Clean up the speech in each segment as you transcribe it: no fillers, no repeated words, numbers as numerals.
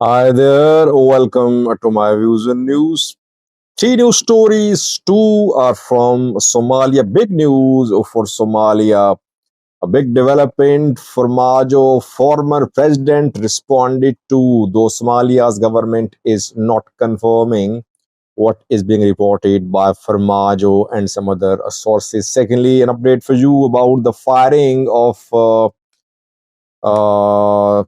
Hi there, welcome to my views and news. Three news stories, two are from Somalia. Big news for Somalia. A big development. Farmajo, former president, responded to though Somalia's government is not confirming what is being reported by Farmajo and some other sources. Secondly, an update for you about the firing of uh,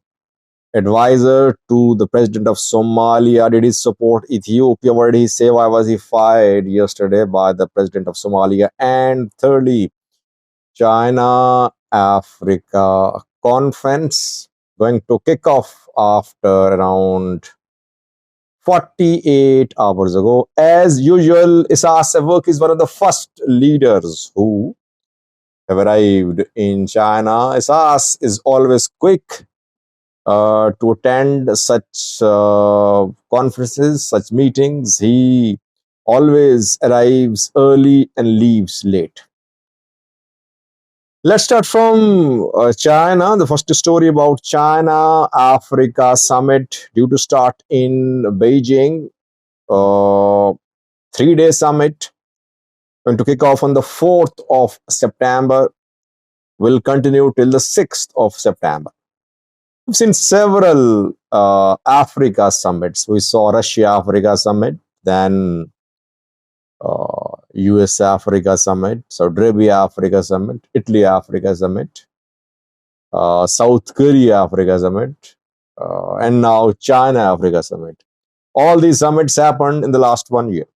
advisor to the president of Somalia. Did he support Ethiopia? What did he say? Why was he fired yesterday by the president of Somalia? And thirdly, China Africa conference going to kick off after around 48 hours ago. As usual, Isas Sevuk is one of the first leaders who have arrived in China. Isas is always quick to attend such conferences, such meetings. He always arrives early and leaves late. Let's start from China. The first story about China Africa summit due to start in Beijing. 3 day summit going to kick off on the 4th of September, will continue till the 6th of September. We've seen several Africa summits. We saw Russia Africa summit, then US Africa summit, Saudi Arabia Africa summit, Italy Africa summit, South Korea Africa summit, and now China Africa summit. All these summits happened in the last 1 year.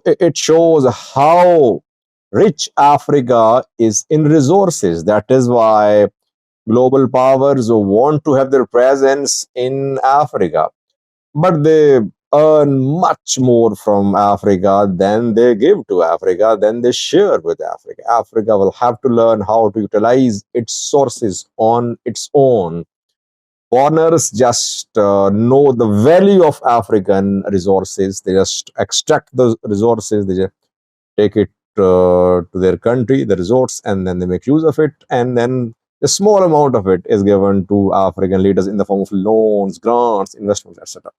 It shows how rich Africa is in resources. That is why global powers want to have their presence in Africa, but they earn much more from Africa than they give to Africa, than they share with Africa. Africa will have to learn how to utilize its sources on its own. Foreigners just know the value of African resources. They just extract those resources, they just take it to their country, the resource, and then they make use of it. And then a small amount of it is given to African leaders in the form of loans, grants, investments, etc.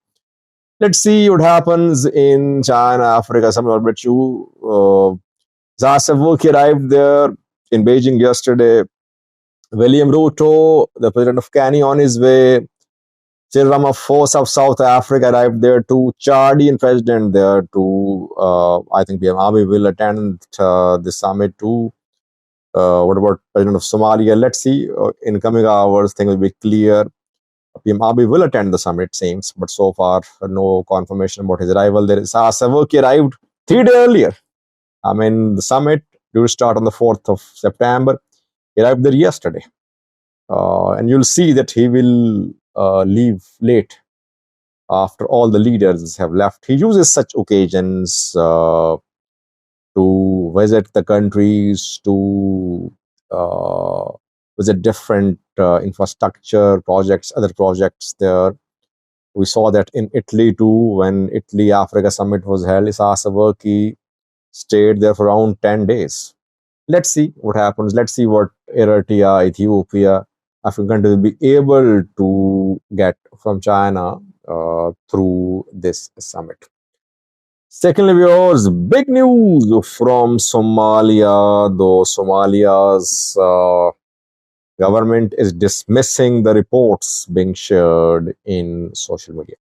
Let's see what happens in China, Africa. Some will bet you. Zasavuk arrived there in Beijing yesterday. William Ruto, the president of Kenya, on his way. Cyril Ramaphosa of South Africa arrived there too. Chadian president there too. I think PM Abiy will attend the summit too. What about president of Somalia? Let's see. In coming hours, things will be clear. PM Abiy will attend the summit, it seems, but so far, no confirmation about his arrival. There is Savoki arrived 3 days earlier. I mean, the summit due to start on the 4th of September. He arrived there yesterday. And you'll see that he will leave late after all the leaders have left. He uses such occasions to visit the countries, to visit different infrastructure projects, other projects there. We saw that in Italy too, when Italy Africa Summit was held. Issa Saverki stayed there for around 10 days. Let's see what happens. Let's see what Eritrea, Ethiopia, African countries will be able to get from China through this summit. Secondly, viewers, big news from Somalia, though Somalia's government is dismissing the reports being shared in social media.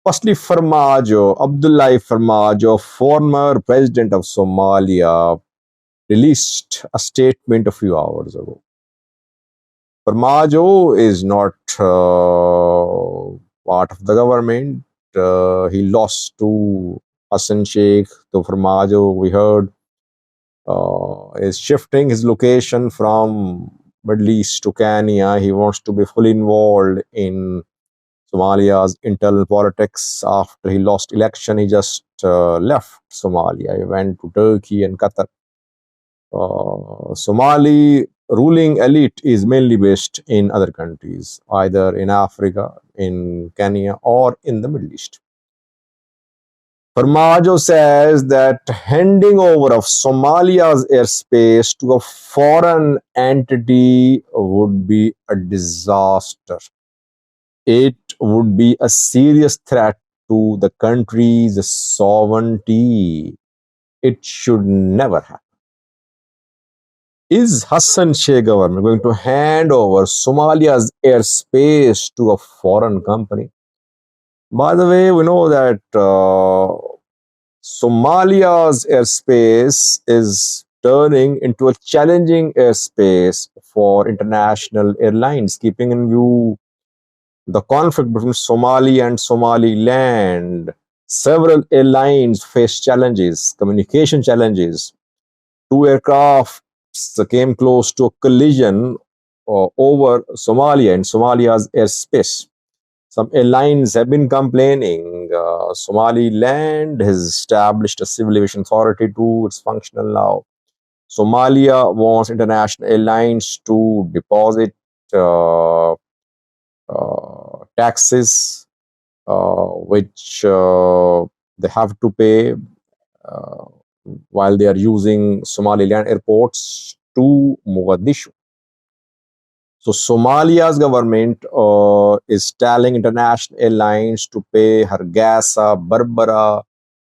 Firstly, Farmajo, Abdullahi Farmajo, former president of Somalia, released a statement a few hours ago. Farmajo is not part of the government. He lost to Hassan Sheikh. So Farmajo, we heard, is shifting his location from Middle East to Kenya. He wants to be fully involved in Somalia's internal politics. After he lost election, he just left Somalia. He went to Turkey and Qatar. Somali ruling elite is mainly based in other countries, either in Africa, in Kenya, or in the Middle East. Farmajo says that handing over of Somalia's airspace to a foreign entity would be a disaster. It would be a serious threat to the country's sovereignty. It should never happen. Is Hassan Sheikh government going to hand over Somalia's airspace to a foreign company? By the way, we know that Somalia's airspace is turning into a challenging airspace for international airlines, keeping in view the conflict between Somalia and Somaliland. Several airlines face challenges, communication challenges. Two aircraft came close to a collision over Somalia and Somalia's airspace. Some airlines have been complaining. Somaliland has established a civil aviation authority too. It's functional now. Somalia wants international airlines to deposit taxes, which they have to pay uh, while they are using Somaliland airports to Mogadishu. So Somalia's government is telling international airlines to pay Hargeisa, Berbera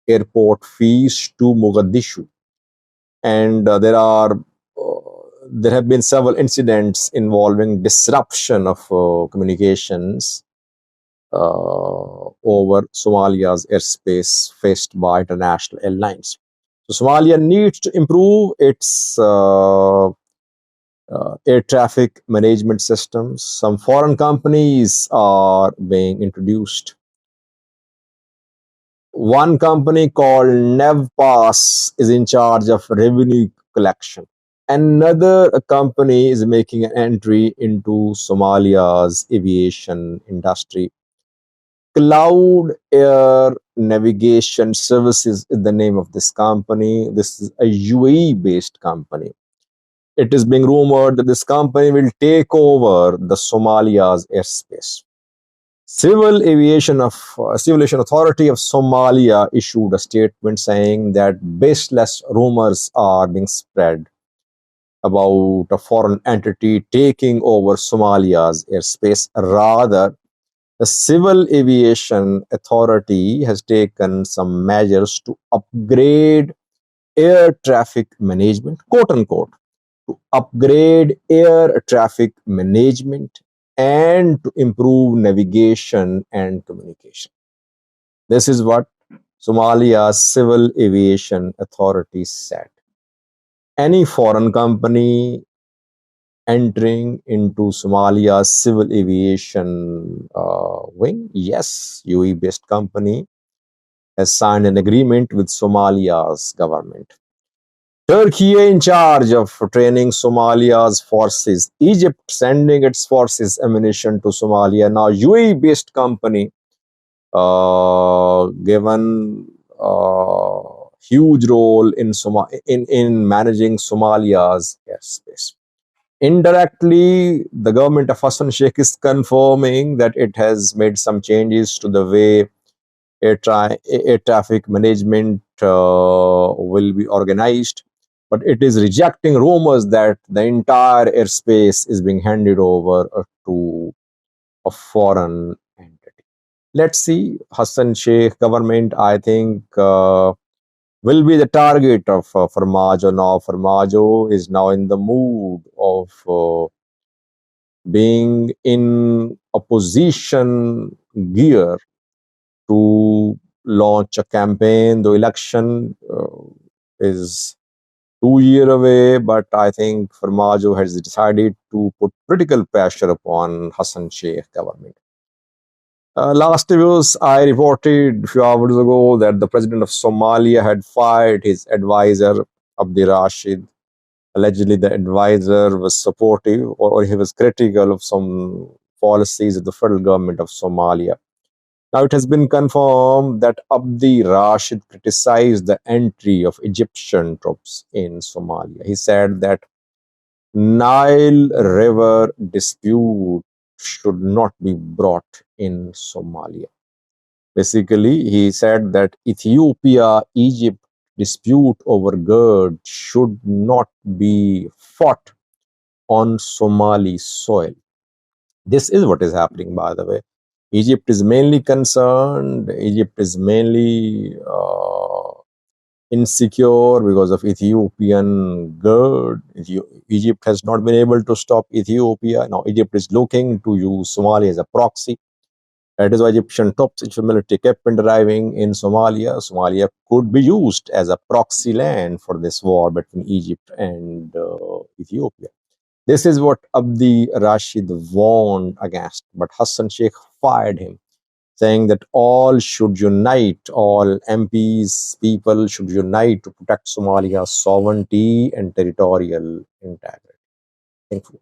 airport fees to Mogadishu, and there have been several incidents involving disruption of communications over Somalia's airspace faced by international airlines. So Somalia needs to improve its air traffic management systems. Some foreign companies are being introduced. One company called NevPass is in charge of revenue collection. Another company is making an entry into Somalia's aviation industry. Cloud Air Navigation Services is the name of this company. This is a UAE based company. It is being rumored that this company will take over the Somalia's airspace. Civil Aviation Authority of Somalia issued a statement saying that baseless rumors are being spread about a foreign entity taking over Somalia's airspace. Rather, the Civil Aviation Authority has taken some measures to upgrade air traffic management, quote unquote, to upgrade air traffic management and to improve navigation and communication. This is what Somalia's Civil Aviation Authority said. Any foreign company entering into Somalia's civil aviation wing, yes, UAE based company has signed an agreement with Somalia's government. Turkey in charge of training Somalia's forces. Egypt sending its forces ammunition to Somalia. Now UAE-based company given huge role in managing Somalia's airspace. Indirectly, the government of Hassan Sheikh is confirming that it has made some changes to the way air traffic management will be organized, but it is rejecting rumors that the entire airspace is being handed over to a foreign entity. Let's see, Hassan Sheikh government, I think, will be the target of Farmajo now. Farmajo is now in the mood of being in opposition gear to launch a campaign. The election is 2 years away, but I think Farmajo has decided to put political pressure upon Hassan Sheikh government. Last news, I reported a few hours ago that the president of Somalia had fired his advisor, Abdi Rashid. Allegedly, the advisor was supportive or he was critical of some policies of the federal government of Somalia. Now, it has been confirmed that Abdi Rashid criticized the entry of Egyptian troops in Somalia. He said that Nile River dispute should not be brought in Somalia. Basically, he said that Ethiopia-Egypt dispute over GERD should not be fought on Somali soil. This is what is happening, by the way. Egypt is mainly concerned. Egypt is mainly insecure because of Ethiopian GERD. Egypt has not been able to stop Ethiopia. Now Egypt is looking to use Somalia as a proxy. That is why Egyptian top military kept arriving in Somalia. Somalia could be used as a proxy land for this war between Egypt and Ethiopia. This is what Abdi Rashid warned against, but Hassan Sheikh fired him, saying that all should unite, all MPs, people should unite to protect Somalia's sovereignty and territorial integrity. Thank you.